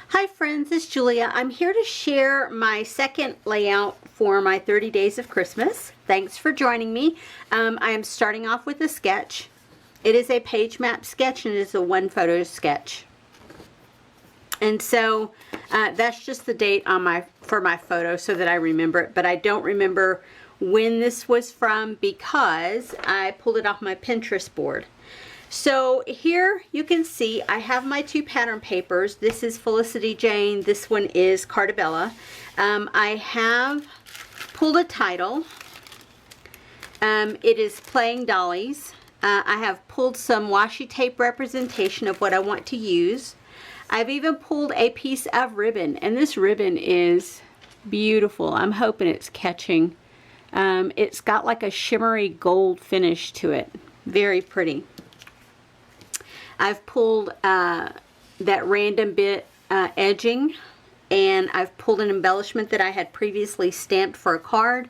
Hi friends, it's Julia. I'm here to share my second layout for my 30 Days of Christmas. Thanks for joining me. I am starting off with a sketch. It is a page map sketch and it is a one photo sketch. And so that's just the date on for my photo so that I remember it, but I don't remember when this was from because I pulled it off my Pinterest board. So here you can see I have my two pattern papers. This is Felicity Jane. This one is Cartabella. I have pulled a title. It is Playing Dollies. I have pulled some washi tape representation of what I want to use. I've even pulled a piece of ribbon, and this ribbon is beautiful. I'm hoping it's catching. It's got like a shimmery gold finish to it. Very pretty. I've pulled that random bit edging, and I've pulled an embellishment that I had previously stamped for a card.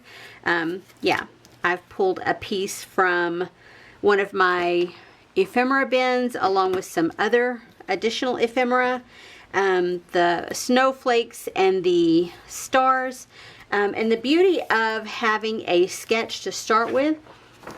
Yeah, I've pulled a piece from one of my ephemera bins along with some other additional ephemera, the snowflakes and the stars. And the beauty of having a sketch to start with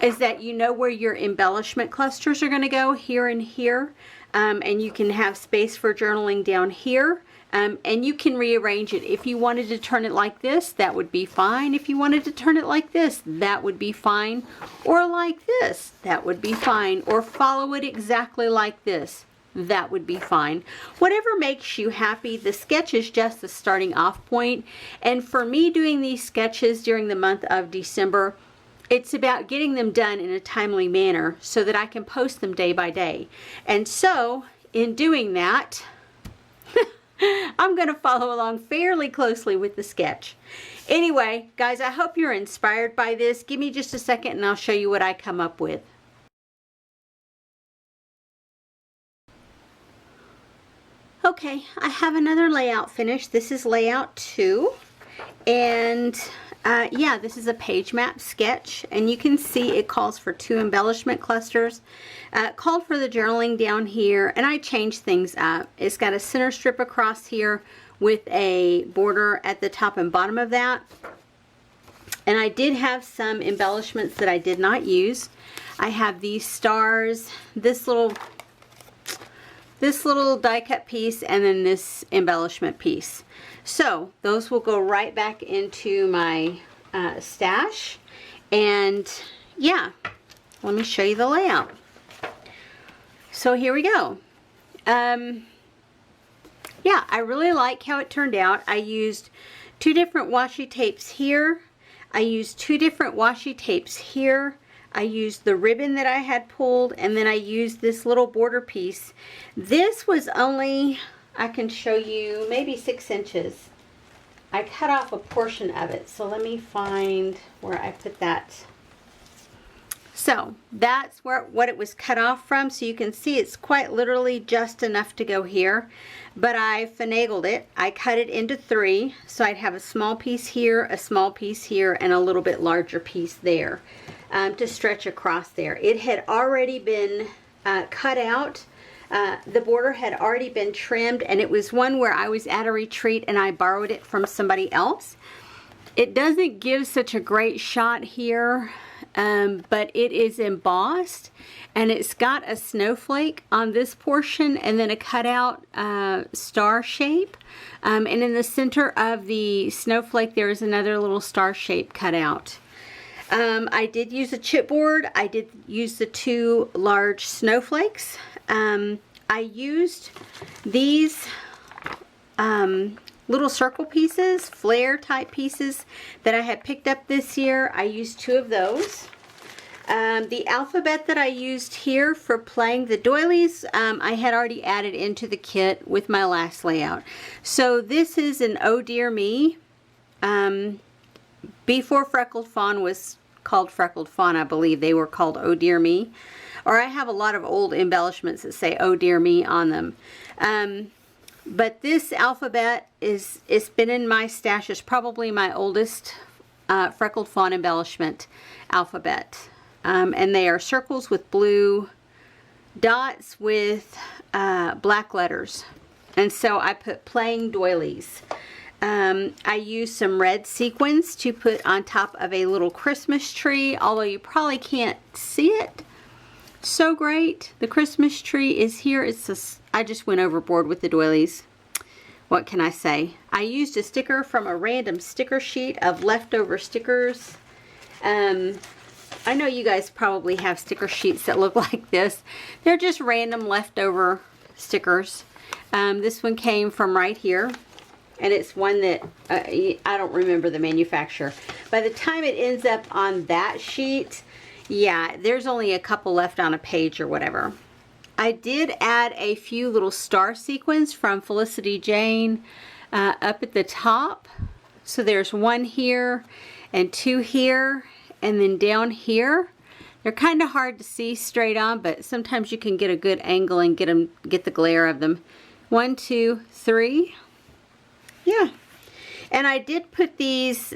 is that you know where your embellishment clusters are going to go, here and here, and you can have space for journaling down here, and you can rearrange it. If you wanted to turn it like this, that would be fine. If you wanted to turn it like this, that would be fine, or like this, that would be fine, or follow it exactly like this, that would be fine. Whatever makes you happy. The sketch is just the starting off point, and for me doing these sketches during the month of December, it's about getting them done in a timely manner so that I can post them day by day. And so, in doing that, I'm going to follow along fairly closely with the sketch. Anyway, guys, I hope you're inspired by this. Give me just a second and I'll show you what I come up with. Okay, I have another layout finished. This is layout 2. And yeah, this is a page map sketch, and you can see it calls for 2 embellishment clusters. Called for the journaling down here, and I changed things up. It's got a center strip across here with a border at the top and bottom of that. And I did have some embellishments that I did not use. I have these stars, this little die cut piece, and then this embellishment piece. So those will go right back into my stash. And yeah, let me show you the layout. So here we go. Yeah, I really like how it turned out. I used 2 different washi tapes here. I used 2 different washi tapes here. I used the ribbon that I had pulled, and then I used this little border piece. This was only, I can show you, maybe 6 inches. I cut off a portion of it, so let me find where I put that. So that's what it was cut off from, so you can see it's quite literally just enough to go here. But I finagled it. I cut it into 3, so I'd have a small piece here, a small piece here, and a little bit larger piece there to stretch across there. It had already been cut out. The border had already been trimmed, and it was one where I was at a retreat and I borrowed it from somebody else. It doesn't give such a great shot here, but it is embossed, and it's got a snowflake on this portion and then a cutout star shape, and in the center of the snowflake there is another little star shape cut out. I did use a chipboard. I did use the 2 large snowflakes. I used these little circle pieces, flare type pieces that I had picked up this year. I used 2 of those. The alphabet that I used here for playing the doilies, I had already added into the kit with my last layout. So this is an Oh Dear Me. Before Freckled Fawn was called Freckled Fawn, I believe they were called Oh Dear Me. Or I have a lot of old embellishments that say Oh Dear Me on them. But this alphabet it's been in my stash. It's probably my oldest Freckled Fawn embellishment alphabet. And they are circles with blue dots with black letters. And so I put plain doilies. I used some red sequins to put on top of a little Christmas tree, although you probably can't see it so great. The Christmas tree is here. I just went overboard with the doilies. What can I say? I used a sticker from a random sticker sheet of leftover stickers. I know you guys probably have sticker sheets that look like this. They're just random leftover stickers. This one came from right here, and it's one that I don't remember the manufacturer. By the time it ends up on that sheet, yeah, there's only a couple left on a page or whatever. I did add a few little star sequins from Felicity Jane up at the top. So there's one here and two here, and then down here. They're kind of hard to see straight on, but sometimes you can get a good angle and get the glare of them. 1, 2, 3. Yeah. And I did put these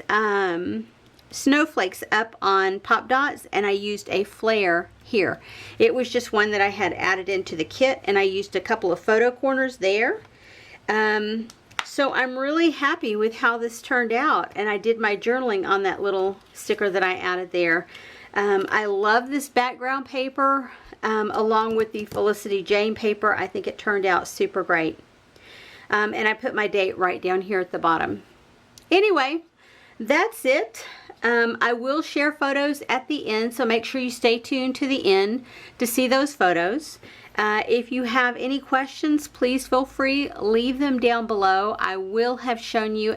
snowflakes up on Pop Dots, and I used a flare here. It was just one that I had added into the kit, and I used a couple of photo corners there. So I'm really happy with how this turned out, and I did my journaling on that little sticker that I added there. I love this background paper along with the Felicity Jane paper. I think it turned out super great. And I put my date right down here at the bottom. Anyway, that's it. I will share photos at the end, so make sure you stay tuned to the end to see those photos. If you have any questions, please feel free, leave them down below. I will have shown you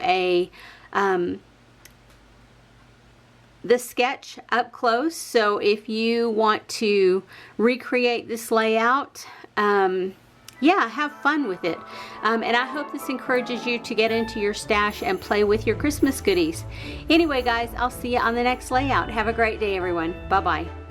the sketch up close, so if you want to recreate this layout, yeah, have fun with it. And I hope this encourages you to get into your stash and play with your Christmas goodies. Anyway, guys, I'll see you on the next layout. Have a great day, everyone. Bye-bye.